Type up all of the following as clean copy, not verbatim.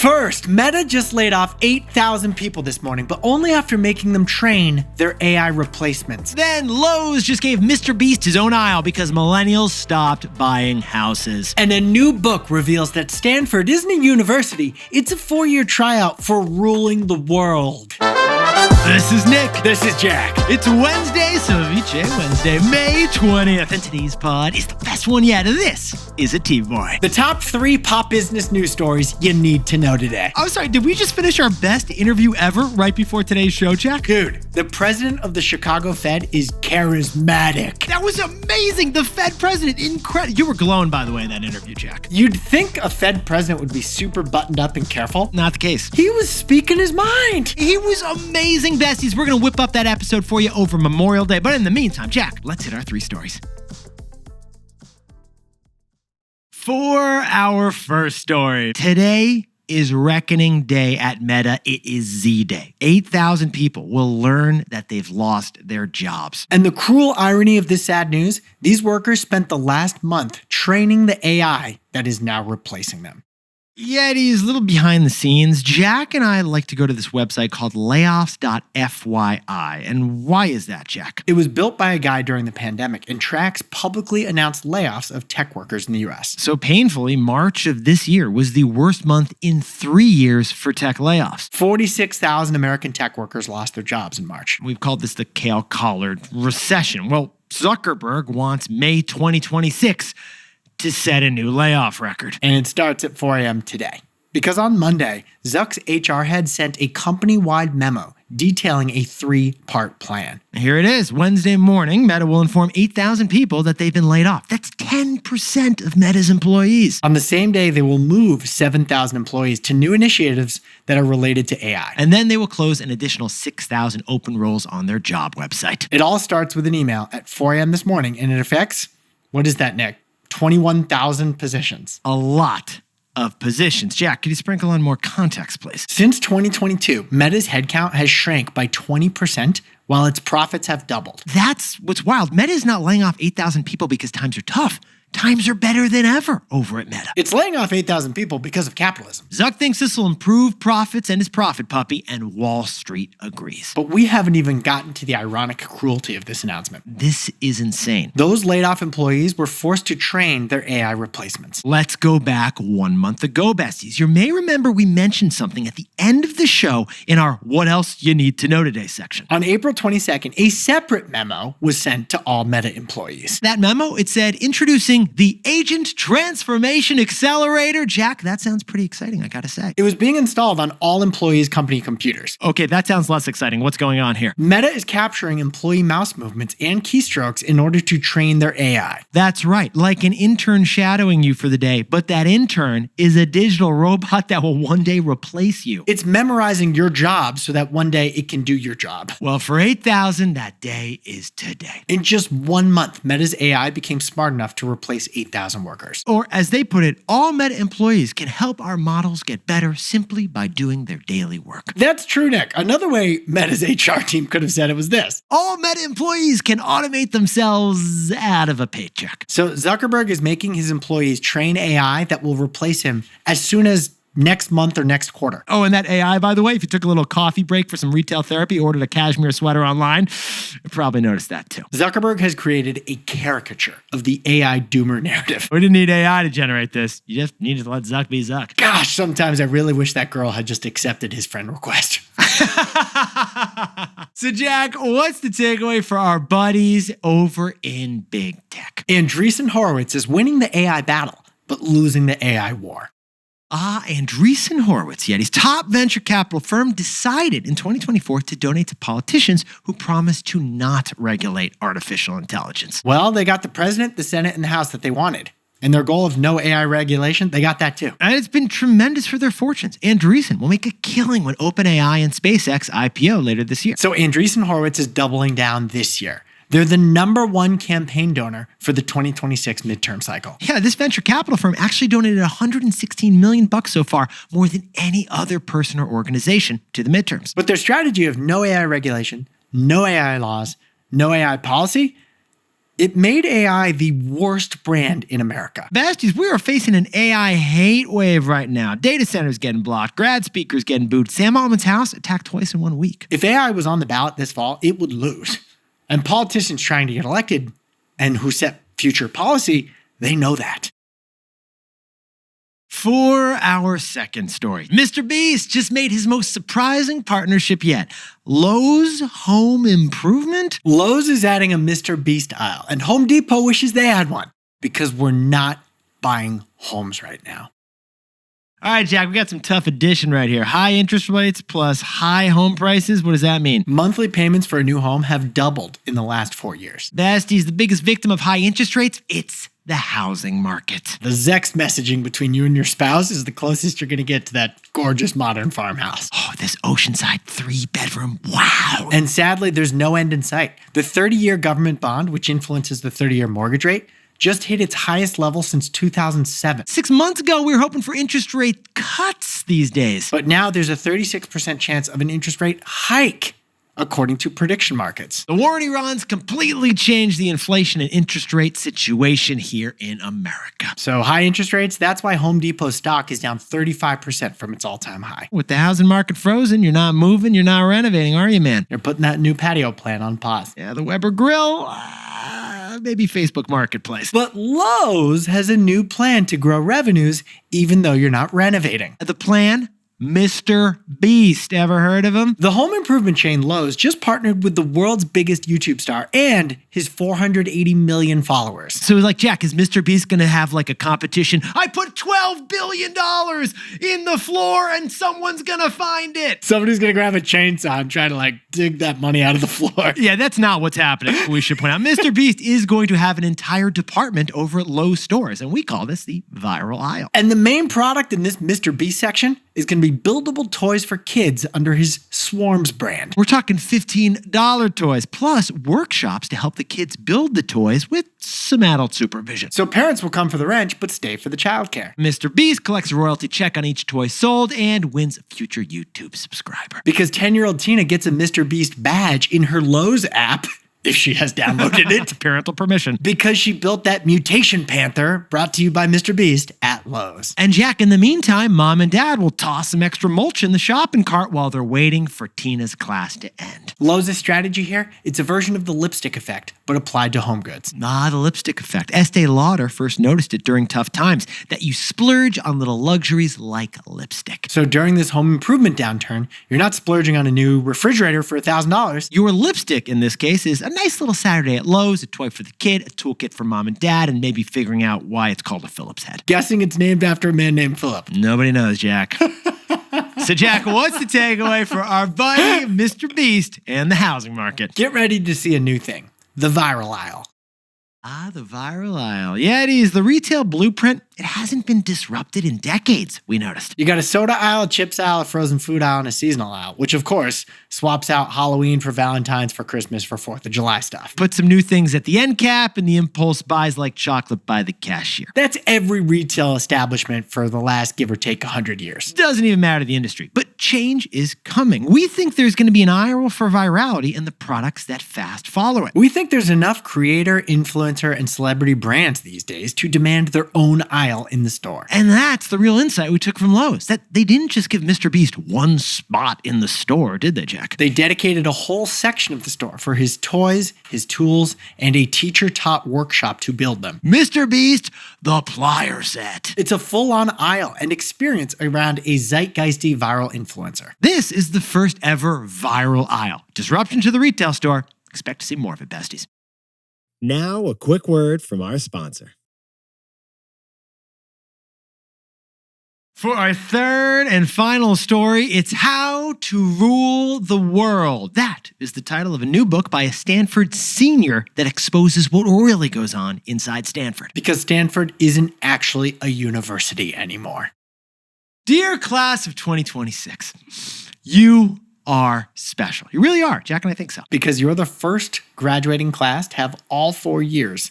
First, Meta just laid off 8,000 people this morning, but only after making them train their AI replacements. Then Lowe's just gave MrBeast his own aisle because millennials stopped buying houses. And a new book reveals that Stanford isn't a university, it's a 4-year tryout for ruling the world. This is Nick. This is Jack. It's Wednesday, Ceviche Wednesday, May 20th, and today's pod is the best one yet. This is a T-Boy. The top 3 pop business news stories you need to know today. I'm sorry, did we just finish our best interview ever right before today's show, Jack? Dude, the president of the Chicago Fed is charismatic. That was amazing. The Fed president, incredible. You were glowing, by the way, in that interview, Jack. You'd think a Fed president would be super buttoned up and careful. Not the case. He was speaking his mind. He was amazing, besties. We're going to whip up that episode for you over Memorial Day. But in the meantime, Jack, let's hit our 3 stories. For our first story, today is reckoning day at Meta. It is Z-Day. 8,000 people will learn that they've lost their jobs. And the cruel irony of this sad news, these workers spent the last month training the AI that is now replacing them. Yet he's a little behind the scenes. Jack and I like to go to this website called layoffs.fyi. And why is that, Jack? It was built by a guy during the pandemic and tracks publicly announced layoffs of tech workers in the US. So painfully, March of this year was the worst month in 3 years for tech layoffs. 46,000 American tech workers lost their jobs in March. We've called this the kale-collared recession. Well, Zuckerberg wants May 2026 to set a new layoff record. And it starts at 4 a.m. today. Because on Monday, Zuck's HR head sent a company-wide memo detailing a 3-part plan. Here it is. Wednesday morning, Meta will inform 8,000 people that they've been laid off. That's 10% of Meta's employees. On the same day, they will move 7,000 employees to new initiatives that are related to AI. And then they will close an additional 6,000 open roles on their job website. It all starts with an email at 4 a.m. this morning, and it affects, what is that, Nick? 21,000 positions. A lot of positions. Jack, could you sprinkle on more context, please? Since 2022, Meta's headcount has shrank by 20%, while its profits have doubled. That's what's wild. Meta is not laying off 8,000 people because times are tough. Times are better than ever over at Meta. It's laying off 8,000 people because of capitalism. Zuck thinks this will improve profits and his profit puppy, and Wall Street agrees. But we haven't even gotten to the ironic cruelty of this announcement. This is insane. Those laid off employees were forced to train their AI replacements. Let's go back 1 month ago, besties. You may remember we mentioned something at the end of the show in our What Else You Need to Know Today section. On April 22nd, a separate memo was sent to all Meta employees. That memo, it said, introducing the Agent Transformation Accelerator. Jack, that sounds pretty exciting, I gotta say. It was being installed on all employees' company computers. Okay, that sounds less exciting. What's going on here? Meta is capturing employee mouse movements and keystrokes in order to train their AI. That's right, like an intern shadowing you for the day, but that intern is a digital robot that will one day replace you. It's memorizing your job so that one day it can do your job. Well, for 8,000, that day is today. In just 1 month, Meta's AI became smart enough to replace 8,000 workers. Or as they put it, all Meta employees can help our models get better simply by doing their daily work. That's true, Nick. Another way Meta's HR team could have said it was this. All Meta employees can automate themselves out of a paycheck. So Zuckerberg is making his employees train AI that will replace him as soon as next month or next quarter. Oh, and that AI, by the way, if you took a little coffee break for some retail therapy, ordered a cashmere sweater online, you probably noticed that too. Zuckerberg has created a caricature of the AI doomer narrative. We didn't need AI to generate this. You just needed to let Zuck be Zuck. Gosh, sometimes I really wish that girl had just accepted his friend request. So Jack, what's the takeaway for our buddies over in big tech? Andreessen Horowitz is winning the AI battle, but losing the AI war. Andreessen Horowitz, Yeti's top venture capital firm, decided in 2024 to donate to politicians who promised to not regulate artificial intelligence. Well, they got the president, the Senate, and the House that they wanted. And their goal of no AI regulation, they got that too. And it's been tremendous for their fortunes. Andreessen will make a killing when OpenAI and SpaceX IPO later this year. So Andreessen Horowitz is doubling down this year. They're the #1 campaign donor for the 2026 midterm cycle. Yeah, this venture capital firm actually donated $116 million so far, more than any other person or organization to the midterms. But their strategy of no AI regulation, no AI laws, no AI policy, It made AI the worst brand in America. Besties, we are facing an AI hate wave right now. Data centers getting blocked, grad speakers getting booed. Sam Altman's house attacked twice in 1 week. If AI was on the ballot this fall, it would lose. And politicians trying to get elected and who set future policy, they know that. For our second story, MrBeast just made his most surprising partnership yet. Lowe's Home Improvement? Lowe's is adding a MrBeast aisle, and Home Depot wishes they had one because we're not buying homes right now. All right, Jack, we got some tough addition right here. High interest rates plus high home prices. What does that mean? Monthly payments for a new home have doubled in the last 4 years. Besties, the biggest victim of high interest rates, it's the housing market. The Zex messaging between you and your spouse is the closest you're going to get to that gorgeous modern farmhouse. Oh, this oceanside 3-bedroom. Wow. And sadly, there's no end in sight. The 30-year government bond, which influences the 30-year mortgage rate, just hit its highest level since 2007. 6 months ago, we were hoping for interest rate cuts these days. But now there's a 36% chance of an interest rate hike, according to prediction markets. The war in Iran's completely changed the inflation and interest rate situation here in America. So high interest rates, that's why Home Depot stock is down 35% from its all-time high. With the housing market frozen, you're not moving, you're not renovating, are you, man? You're putting that new patio plan on pause. Yeah, the Weber Grill, maybe Facebook Marketplace. But Lowe's has a new plan to grow revenues even though you're not renovating. The plan? MrBeast. Ever heard of him? The home improvement chain Lowe's just partnered with the world's biggest YouTube star and his 480 million followers. So it's like, Jack, is MrBeast going to have like a competition? I put $12 billion in the floor and someone's going to find it. Somebody's going to grab a chainsaw and try to dig that money out of the floor. Yeah, that's not what's happening. We should point out MrBeast is going to have an entire department over at Lowe's stores, and we call this the viral aisle. And the main product in this MrBeast section is going to be buildable toys for kids under his Swarms brand. We're talking $15 toys, plus workshops to help the kids build the toys with some adult supervision. So parents will come for the wrench, but stay for the childcare. MrBeast collects a royalty check on each toy sold and wins a future YouTube subscriber. Because 10-year-old Tina gets a MrBeast badge in her Lowe's app, if she has downloaded it. Parental permission. Because she built that mutation panther brought to you by MrBeast at Lowe's. And Jack, in the meantime, mom and dad will toss some extra mulch in the shopping cart while they're waiting for Tina's class to end. Lowe's strategy here, it's a version of the lipstick effect, but applied to home goods. The lipstick effect. Estée Lauder first noticed it during tough times, that you splurge on little luxuries like lipstick. So during this home improvement downturn, you're not splurging on a new refrigerator for $1,000. Your lipstick, in this case, is a nice little Saturday at Lowe's, a toy for the kid, a toolkit for mom and dad, and maybe figuring out why it's called a Phillips head. Guessing it's named after a man named Philip. Nobody knows, Jack. So, Jack, what's the takeaway for our buddy MrBeast and the housing market? Get ready to see a new thing, the viral aisle. The viral aisle. Yeah, it is. The retail blueprint, it hasn't been disrupted in decades, we noticed. You got a soda aisle, a chips aisle, a frozen food aisle, and a seasonal aisle, which of course swaps out Halloween for Valentine's for Christmas for 4th of July stuff. Put some new things at the end cap and the impulse buys like chocolate by the cashier. That's every retail establishment for the last, give or take, 100 years. Doesn't even matter the industry, but change is coming. We think there's going to be an aisle for virality and the products that fast follow it. We think there's enough creator, influencer, and celebrity brands these days to demand their own aisle in the store. And that's the real insight we took from Lowe's, that they didn't just give MrBeast one spot in the store, did they, Jack? They dedicated a whole section of the store for his toys, his tools, and a teacher-taught workshop to build them. MrBeast, the plier set. It's a full-on aisle and experience around a zeitgeisty viral influencer. This is the first ever viral aisle. Disruption to the retail store. Expect to see more of it, besties. Now, a quick word from our sponsor. For our third and final story, it's How to Rule the World. That is the title of a new book by a Stanford senior that exposes what really goes on inside Stanford. Because Stanford isn't actually a university anymore. Dear class of 2026, you are special. You really are. Jack and I think so. Because you're the first graduating class to have all 4 years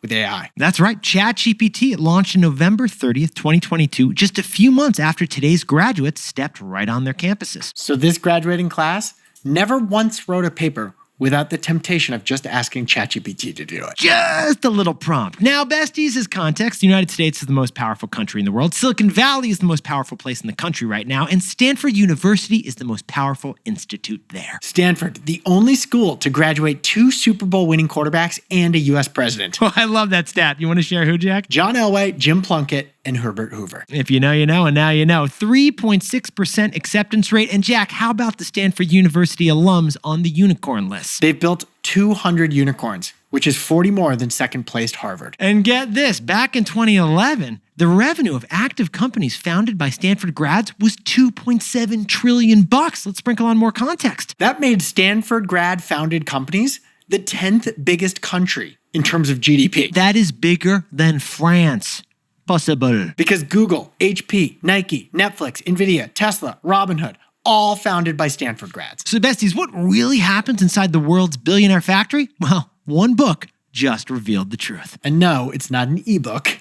with AI. That's right. ChatGPT launched in November 30th, 2022, just a few months after today's graduates stepped right on their campuses. So this graduating class never once wrote a paper without the temptation of just asking ChatGPT to do it. Just a little prompt. Now, besties, as context, the United States is the most powerful country in the world. Silicon Valley is the most powerful place in the country right now. And Stanford University is the most powerful institute there. Stanford, the only school to graduate 2 Super Bowl winning quarterbacks and a U.S. president. Oh, I love that stat. You want to share who, Jack? John Elway, Jim Plunkett, and Herbert Hoover. If you know, you know, and now you know. 3.6% acceptance rate. And Jack, how about the Stanford University alums on the unicorn list? They've built 200 unicorns, which is 40 more than second-placed Harvard. And get this, back in 2011, the revenue of active companies founded by Stanford grads was $2.7 trillion. Let's sprinkle on more context. That made Stanford grad-founded companies the 10th biggest country in terms of GDP. That is bigger than France. Possible. Because Google, HP, Nike, Netflix, Nvidia, Tesla, Robinhood, all founded by Stanford grads. So besties, what really happens inside the world's billionaire factory? Well, one book just revealed the truth. And no, it's not an ebook,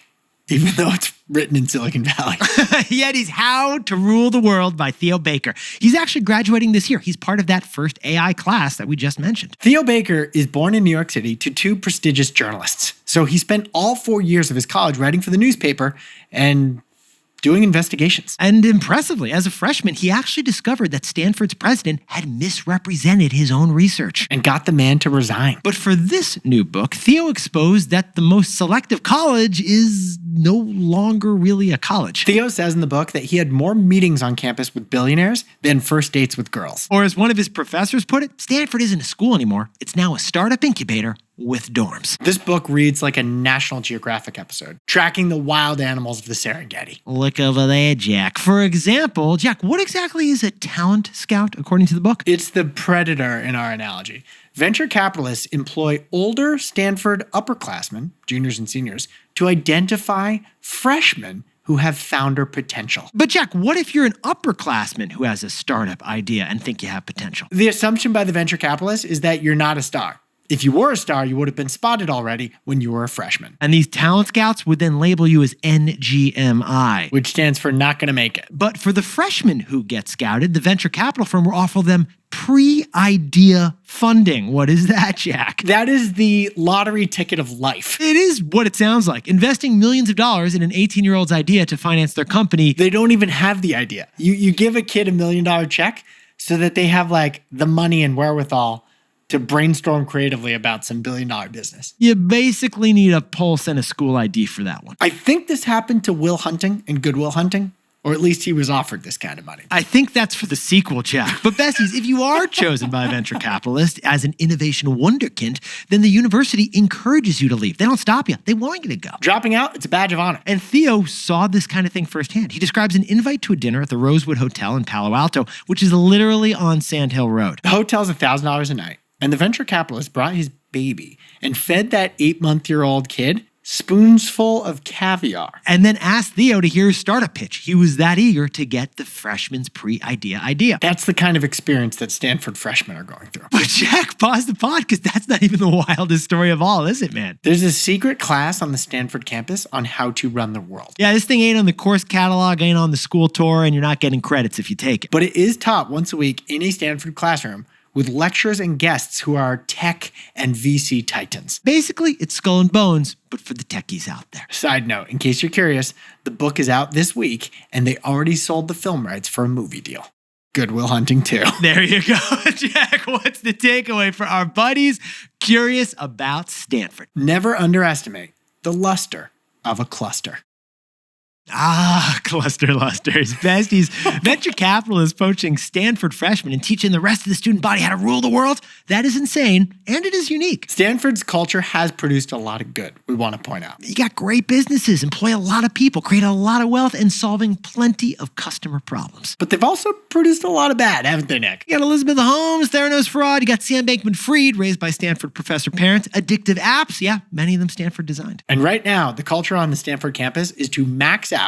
even though it's written in Silicon Valley. Yeti's How to Rule the World by Theo Baker. He's actually graduating this year. He's part of that first AI class that we just mentioned. Theo Baker is born in New York City to 2 prestigious journalists. So he spent all 4 years of his college writing for the newspaper and doing investigations. And impressively, as a freshman, he actually discovered that Stanford's president had misrepresented his own research. And got the man to resign. But for this new book, Theo exposed that the most selective college is no longer really a college. Theo says in the book that he had more meetings on campus with billionaires than first dates with girls. Or as one of his professors put it, Stanford isn't a school anymore. It's now a startup incubator with dorms. This book reads like a National Geographic episode, tracking the wild animals of the Serengeti. Look over there, Jack. For example, Jack, what exactly is a talent scout according to the book? It's the predator in our analogy. Venture capitalists employ older Stanford upperclassmen, juniors and seniors, to identify freshmen who have founder potential. But Jack, what if you're an upperclassman who has a startup idea and think you have potential? The assumption by the venture capitalist is that you're not a star. If you were a star, you would have been spotted already when you were a freshman. And these talent scouts would then label you as NGMI. Which stands for not gonna make it. But for the freshmen who get scouted, the venture capital firm will offer them pre-idea funding. What is that, Jack? That is the lottery ticket of life. It is what it sounds like. Investing millions of dollars in an 18-year-old's idea to finance their company. They don't even have the idea. You give a kid $1 million check so that they have like the money and wherewithal to brainstorm creatively about some $1 billion business. You basically need a pulse and a school ID for that one. I think this happened to Will Hunting in Good Will Hunting, or at least he was offered this kind of money. I think that's for the sequel, Jack. But besties, if you are chosen by a venture capitalist as an innovation wonderkind, then the university encourages you to leave. They don't stop you. They want you to go. Dropping out, it's a badge of honor. And Theo saw this kind of thing firsthand. He describes an invite to a dinner at the Rosewood Hotel in Palo Alto, which is literally on Sand Hill Road. The hotel's $1,000 a night. And the venture capitalist brought his baby and fed that 8-month-old kid spoonsful of caviar. And then asked Theo to hear his startup pitch. He was that eager to get the freshman's pre-idea. That's the kind of experience that Stanford freshmen are going through. But Jack, pause the pod, because that's not even the wildest story of all, is it, man? There's a secret class on the Stanford campus on how to run the world. Yeah, this thing ain't on the course catalog, ain't on the school tour, and you're not getting credits if you take it. But it is taught once a week in a Stanford classroom with lecturers and guests who are tech and VC titans. Basically, it's Skull and Bones, but for the techies out there. Side note, in case you're curious, the book is out this week, and they already sold the film rights for a movie deal. Good Will Hunting 2. There you go, Jack. What's the takeaway for our buddies curious about Stanford? Never underestimate the luster of a cluster. Cluster lusters. Besties, venture capitalists poaching Stanford freshmen and teaching the rest of the student body how to rule the world. That is insane, and it is unique. Stanford's culture has produced a lot of good, we want to point out. You got great businesses, employ a lot of people, create a lot of wealth, and solving plenty of customer problems. But they've also produced a lot of bad, haven't they, Nick? You got Elizabeth Holmes, Theranos fraud. You got Sam Bankman-Fried, raised by Stanford professor parents. Addictive apps, yeah, many of them Stanford designed. And right now, the culture on the Stanford campus is to max out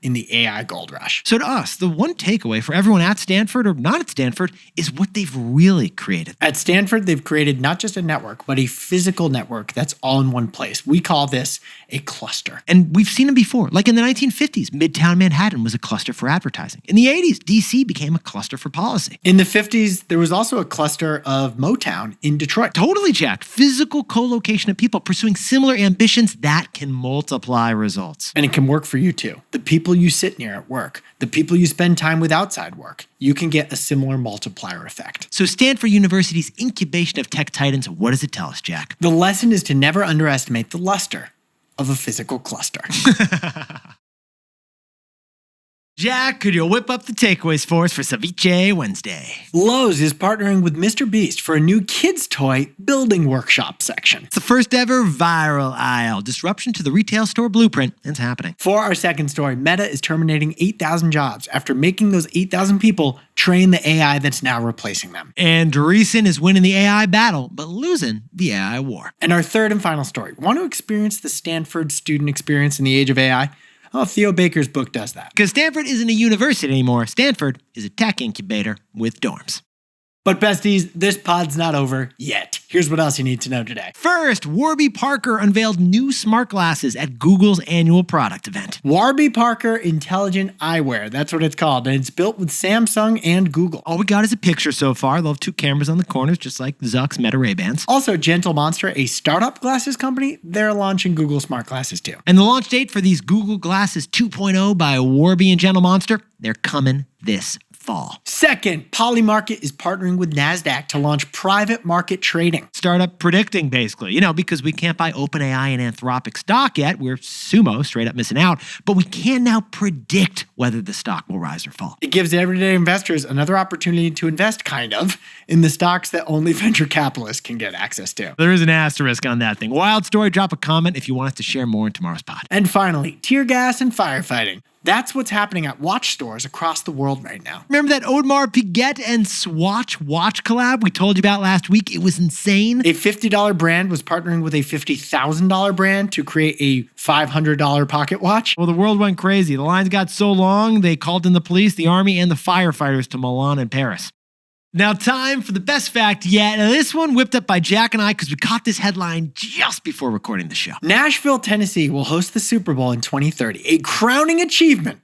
in the AI gold rush. So to us, the one takeaway for everyone at Stanford or not at Stanford is what they've really created. At Stanford, they've created not just a network, but a physical network that's all in one place. We call this a cluster. And we've seen them before. Like in the 1950s, Midtown Manhattan was a cluster for advertising. In the 80s, DC became a cluster for policy. In the 50s, there was also a cluster of Motown in Detroit. Totally, Jack. Physical co-location of people pursuing similar ambitions that can multiply results. And it can work for you too. The people you sit near at work, the people you spend time with outside work, you can get a similar multiplier effect. So Stanford University's incubation of tech titans, what does it tell us, Jack? The lesson is to never underestimate the luster of a physical cluster. Jack, could you whip up the takeaways for us for Ceviche Wednesday? Lowe's is partnering with MrBeast for a new kids' toy building workshop section. It's the first ever viral aisle. Disruption to the retail store blueprint is happening. For our second story, Meta is terminating 8,000 jobs after making those 8,000 people train the AI that's now replacing them. Andreessen is winning the AI battle, but losing the AI war. And our third and final story, want to experience the Stanford student experience in the age of AI? Oh, Theo Baker's book does that. Because Stanford isn't a university anymore. Stanford is a tech incubator with dorms. But besties, this pod's not over yet. Here's what else you need to know today. First, Warby Parker unveiled new smart glasses at Google's annual product event. Warby Parker Intelligent Eyewear, that's what it's called, and it's built with Samsung and Google. All we got is a picture so far. They'll have two cameras on the corners, just like Zuck's Meta Ray-Bans. Also, Gentle Monster, a startup glasses company, they're launching Google smart glasses too. And the launch date for these Google Glasses 2.0 by Warby and Gentle Monster, they're coming this fall. Second, Polymarket is partnering with NASDAQ to launch private market trading. Startup predicting, basically. Because we can't buy OpenAI and Anthropic stock yet. We're sumo, straight up missing out. But we can now predict whether the stock will rise or fall. It gives everyday investors another opportunity to invest, kind of, in the stocks that only venture capitalists can get access to. There is an asterisk on that thing. Wild story, drop a comment if you want us to share more in tomorrow's pod. And finally, tear gas and firefighting. That's what's happening at watch stores across the world right now. Remember that Audemars Piguet and Swatch watch collab we told you about last week? It was insane. A $50 brand was partnering with a $50,000 brand to create a $500 pocket watch. Well, the world went crazy. The lines got so long, they called in the police, the army, and the firefighters to Milan and Paris. Now, time for the best fact yet. Now, this one whipped up by Jack and I because we caught this headline just before recording the show. Nashville, Tennessee will host the Super Bowl in 2030, a crowning achievement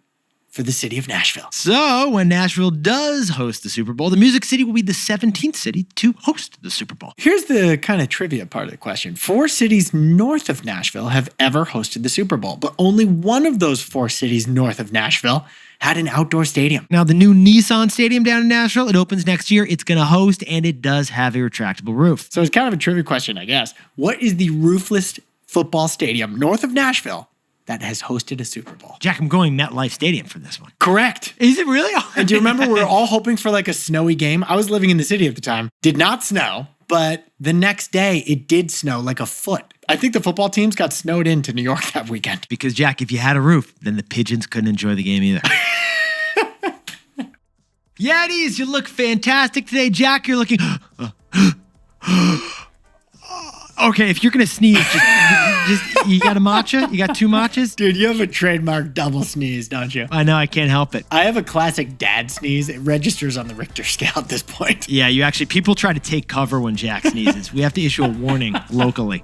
for the city of Nashville. So, when Nashville does host the Super Bowl, the Music City will be the 17th city to host the Super Bowl. Here's the kind of trivia part of the question. 4 cities north of Nashville have ever hosted the Super Bowl, but only one of those 4 cities north of Nashville had an outdoor stadium. Now, the new Nissan Stadium down in Nashville, it opens next year. It's going to host, and it does have a retractable roof. So it's kind of a trivia question, I guess. What is the roofless football stadium north of Nashville that has hosted a Super Bowl? Jack, I'm going MetLife Stadium for this one. Correct. Is it really? And do you remember we were all hoping for like a snowy game? I was living in the city at the time. Did not snow, but the next day it did snow like a foot. I think the football teams got snowed into New York that weekend. Because, Jack, if you had a roof, then the pigeons couldn't enjoy the game either. Yetis, you look fantastic today. Jack, you're looking... Okay, if you're going to sneeze, just you got a matcha? You got 2 matchas? Dude, you have a trademark double sneeze, don't you? I know, I can't help it. I have a classic dad sneeze. It registers on the Richter scale at this point. Yeah, people try to take cover when Jack sneezes. We have to issue a warning locally.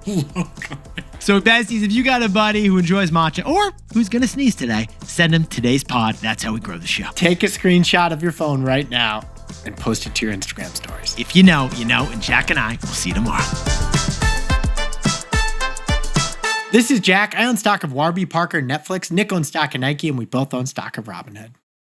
So, besties, if you got a buddy who enjoys matcha or who's going to sneeze today, send them today's pod. That's how we grow the show. Take a screenshot of your phone right now and post it to your Instagram stories. If you know, you know, and Jack and I will see you tomorrow. This is Jack. I own stock of Warby Parker, Netflix. Nick owns stock of Nike, and we both own stock of Robinhood.